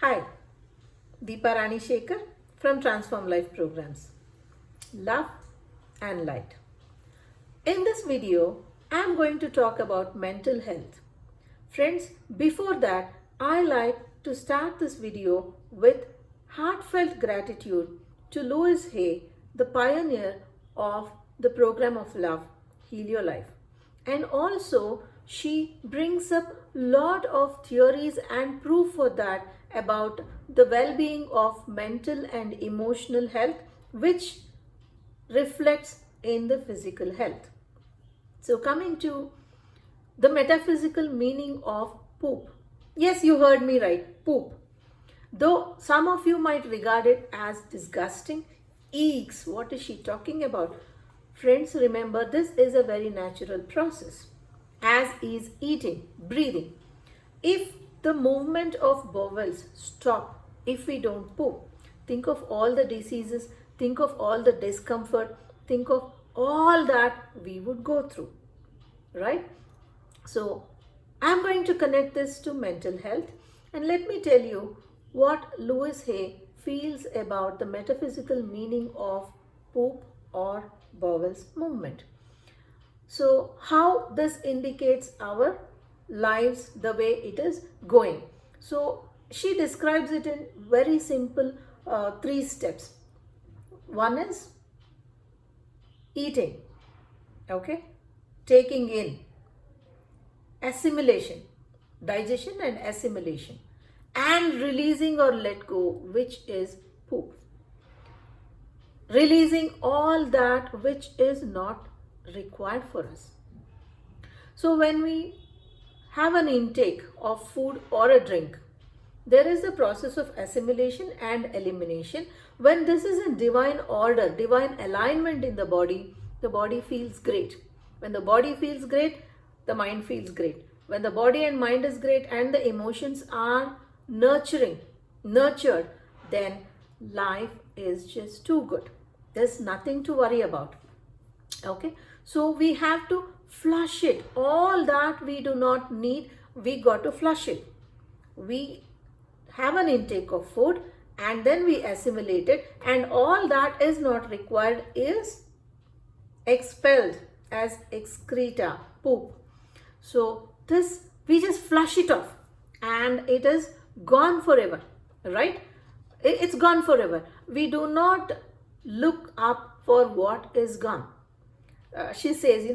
Hi, Deepa Rani Shekhar from Transform Life Programs. Love and light. In this video, I am going to talk about mental health. Friends, before that, I like to start this video with heartfelt gratitude to Louise Hay, the pioneer of the program of love, Heal Your Life. And also, she brings up lot of theories and proof for that about the well-being of mental and emotional health, which reflects in the physical health. So coming to the metaphysical meaning of poop. Yes, you heard me right, poop. Though some of you might regard it as disgusting, eeks, what is she talking about? Friends, remember this is a very natural process, as is eating, breathing. If the movement of bowels stop, if we don't poop, think of all the diseases, think of all the discomfort, think of all that we would go through, right? So I'm going to connect this to mental health, and let me tell you what Louise Hay feels about the metaphysical meaning of poop or bowels movement. So how this indicates our lives, the way it is going. So she describes it in very simple three steps. One is eating, okay, taking in, assimilation, digestion and assimilation, and releasing or let go, which is poop. Releasing all that which is not required for us. So when we have an intake of food or a drink, there is a process of assimilation and elimination. When this is in divine order, divine alignment in the body feels great. When the body feels great, the mind feels great. When the body and mind is great and the emotions are nurtured, then life is just too good. There's nothing to worry about. Okay, so we have to flush it. All that we do not need, we got to flush it. We have an intake of food and then we assimilate it, and all that is not required is expelled as excreta, poop. So this, we just flush it off and it is gone forever, right? It's gone forever. We do not look up for what is gone. She says,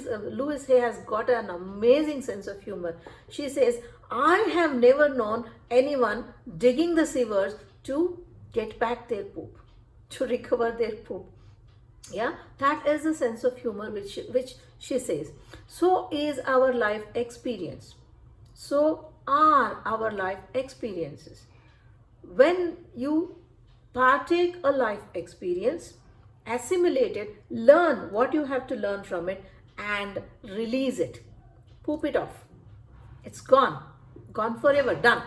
Louise Hay has got an amazing sense of humor. She says, I have never known anyone digging the sewers to get back their poop, to recover their poop. Yeah, that is the sense of humor which she says. So is our life experience. So are our life experiences. When you partake a life experience, assimilate it, learn what you have to learn from it, and release it. Poop it off. It's gone forever, done.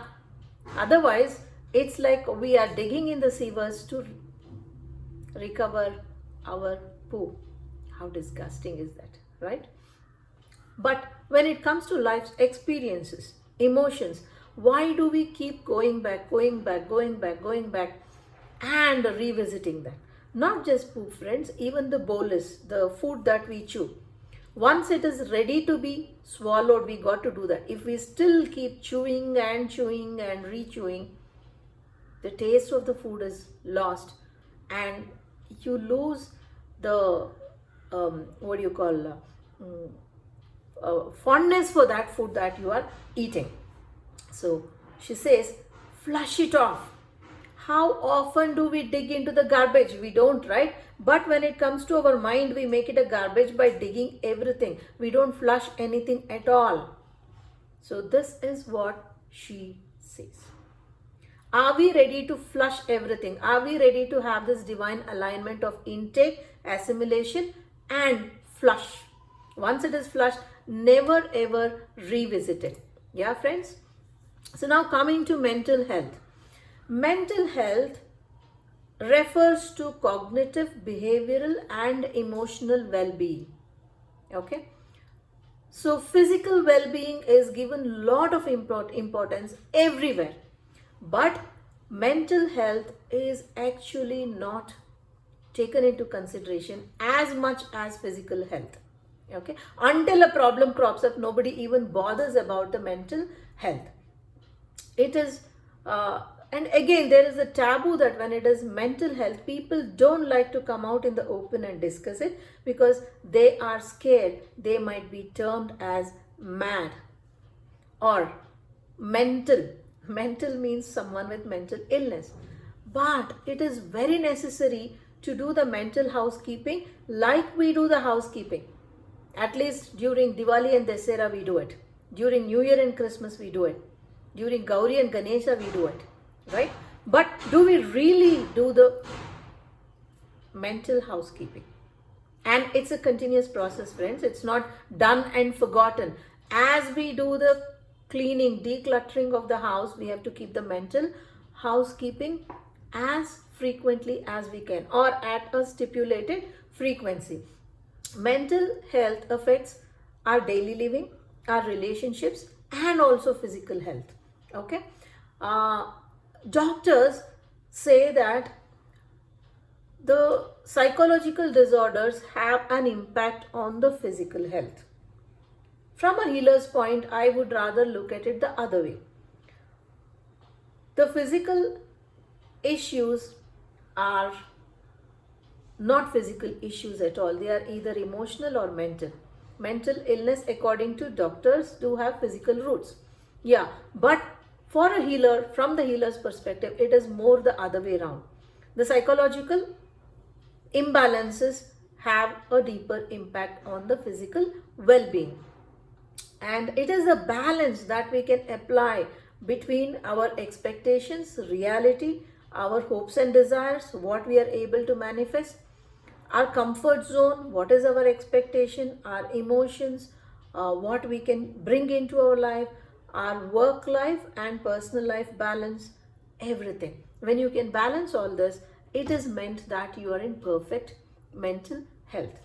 Otherwise, it's like we are digging in the sewers to recover our poo. How disgusting is that, right? But when it comes to life's experiences, emotions, why do we keep going back and revisiting that? Not just poop, friends, even the bolus, the food that we chew. Once it is ready to be swallowed, we got to do that. If we still keep chewing and re-chewing, the taste of the food is lost and you lose the fondness for that food that you are eating. So she says, flush it off. How often do we dig into the garbage? We don't, right? But when it comes to our mind, we make it a garbage by digging everything. We don't flush anything at all. So this is what she says. Are we ready to flush everything? Are we ready to have this divine alignment of intake, assimilation, and flush? Once it is flushed, never ever revisit it. Yeah, friends? So now coming to mental health. Mental health refers to cognitive, behavioral, and emotional well-being. Okay? So physical well-being is given lot of importance everywhere. But mental health is actually not taken into consideration as much as physical health. Okay, until a problem crops up, nobody even bothers about the mental health. It is and again, there is a taboo that when it is mental health, people don't like to come out in the open and discuss it because they are scared they might be termed as mad or mental. Mental means someone with mental illness. But it is very necessary to do the mental housekeeping like we do the housekeeping. At least during Diwali and Dasera we do it. During New Year and Christmas we do it. During Gauri and Ganesha we do it. Right? But do we really do the mental housekeeping? And it's a continuous process, friends. It's not done and forgotten. As we do the cleaning, decluttering of the house, we have to keep the mental housekeeping as frequently as we can or at a stipulated frequency. Mental health affects our daily living, our relationships, and also physical health. Okay, doctors say that the psychological disorders have an impact on the physical health. From a healer's point, I would rather look at it the other way. The physical issues are not physical issues at all. They are either emotional or mental. Mental illness, according to doctors, do have physical roots. Yeah, but for a healer, from the healer's perspective, it is more the other way around. The psychological imbalances have a deeper impact on the physical well-being. And it is a balance that we can apply between our expectations, reality, our hopes and desires, what we are able to manifest, our comfort zone, what is our expectation, our emotions, what we can bring into our life, our work life and personal life balance, everything. When you can balance all this, it is meant that you are in perfect mental health.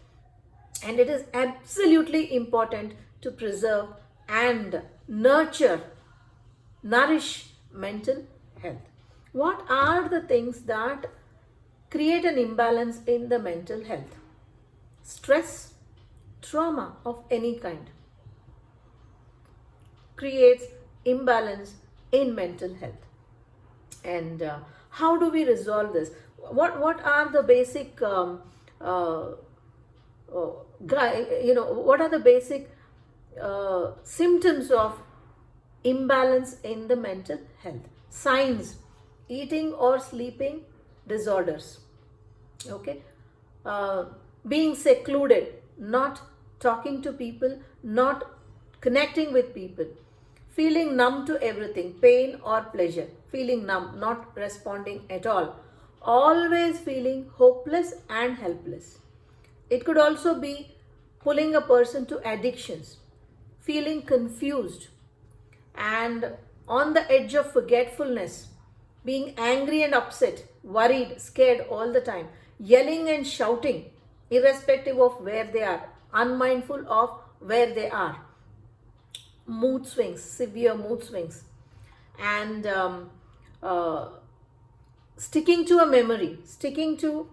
And it is absolutely important to preserve and nurture, nourish mental health. What are the things that create an imbalance in the mental health? Stress, trauma of any kind creates imbalance in mental health. And how do we resolve this? What are the basic what are the basic symptoms of imbalance in the mental health? Signs: eating or sleeping disorders. Okay, being secluded, not talking to people, not connecting with people, feeling numb to everything, pain or pleasure, feeling numb, not responding at all, always feeling hopeless and helpless. It could also be pulling a person to addictions, feeling confused and on the edge of forgetfulness, being angry and upset, worried, scared all the time, yelling and shouting, irrespective of where they are, unmindful of where they are, mood swings, severe mood swings, and sticking to a memory, sticking to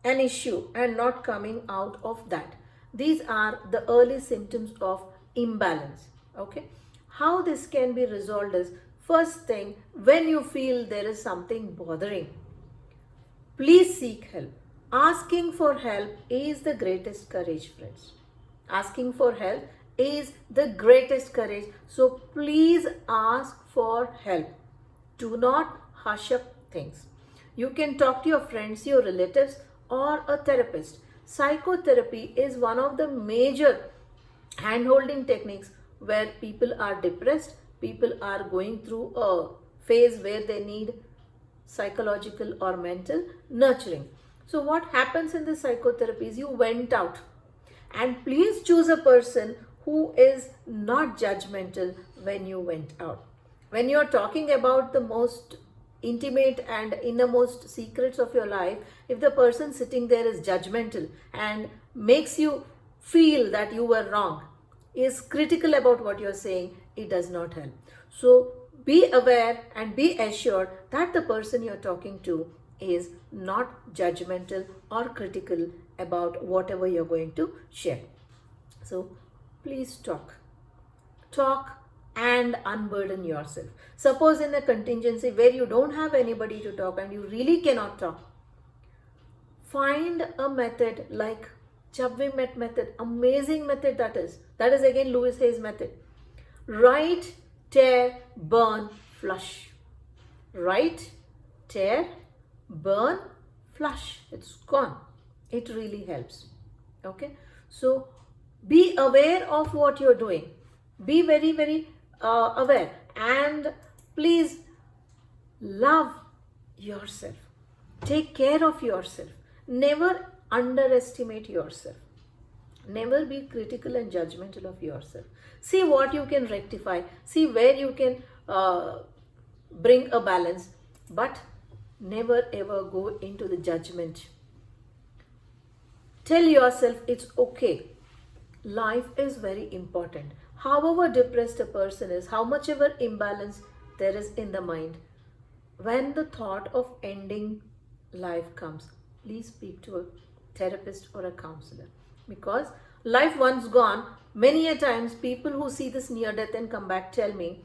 an issue and not coming out of that. These are the early symptoms of imbalance. Okay, how this can be resolved is, first thing, when you feel there is something bothering, please seek help. Asking for help is the greatest courage, friends. Asking for help is the greatest courage. So please ask for help. Do not hush up things. You can talk to your friends, your relatives, or a therapist. Psychotherapy is one of the major hand-holding techniques where people are depressed, people are going through a phase where they need psychological or mental nurturing. So what happens in the psychotherapy is, you went out, and please choose a person who is not judgmental when you went out. When you're talking about the most intimate and innermost secrets of your life, if the person sitting there is judgmental and makes you feel that you were wrong, is critical about what you're saying, it does not help. So be aware and be assured that the person you're talking to is not judgmental or critical about whatever you're going to share. So please talk. Talk and unburden yourself. Suppose in a contingency where you don't have anybody to talk and you really cannot talk, find a method like Jab We Met method. Amazing method that is. That is again Louis Hay's method. Write, tear, burn, flush. Write, tear, burn, flush. It's gone. It really helps. Okay. So be aware of what you're doing. Be very, very aware. And please love yourself. Take care of yourself. Never underestimate yourself. Never be critical and judgmental of yourself. See what you can rectify. See where you can bring a balance. But never ever go into the judgment. Tell yourself it's okay. Life is very important. However depressed a person is, how much ever imbalance there is in the mind, when the thought of ending life comes, please speak to a therapist or a counselor. Because life once gone, many a times people who see this near death and come back tell me,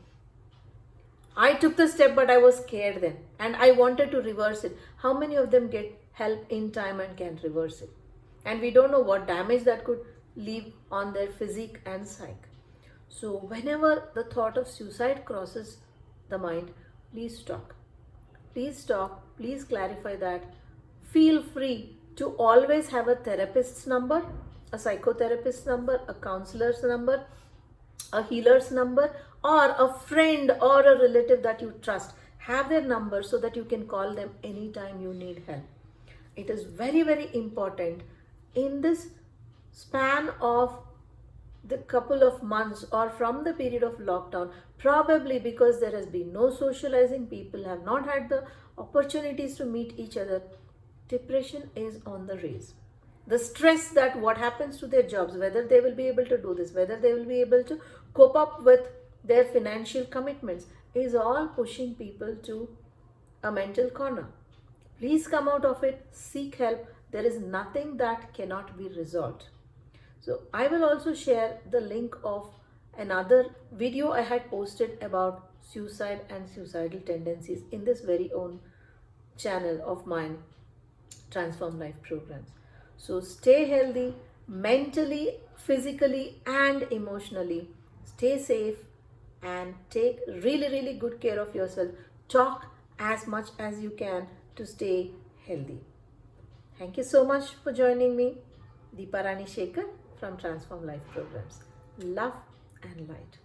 I took the step but I was scared then and I wanted to reverse it. How many of them get help in time and can reverse it? And we don't know what damage that could leave on their physique and psyche. So whenever the thought of suicide crosses the mind, please talk. Please talk. Please clarify that. Feel free to always have a therapist's number, a psychotherapist's number, a counselor's number, a healer's number, or a friend or a relative that you trust. Have their number so that you can call them anytime you need help. It is very, very important in this span of the couple of months or from the period of lockdown, probably because there has been no socializing, people have not had the opportunities to meet each other. Depression is on the rise. The stress that what happens to their jobs, whether they will be able to do this, whether they will be able to cope up with their financial commitments, is all pushing people to a mental corner. Please come out of it, seek help. There is nothing that cannot be resolved. So I will also share the link of another video I had posted about suicide and suicidal tendencies in this very own channel of mine, Transform Life Programs. So stay healthy mentally, physically and emotionally. Stay safe and take really, really good care of yourself. Talk as much as you can to stay healthy. Thank you so much for joining me. Deepa Rani Shekhar from Transform Life Programs. Love and light.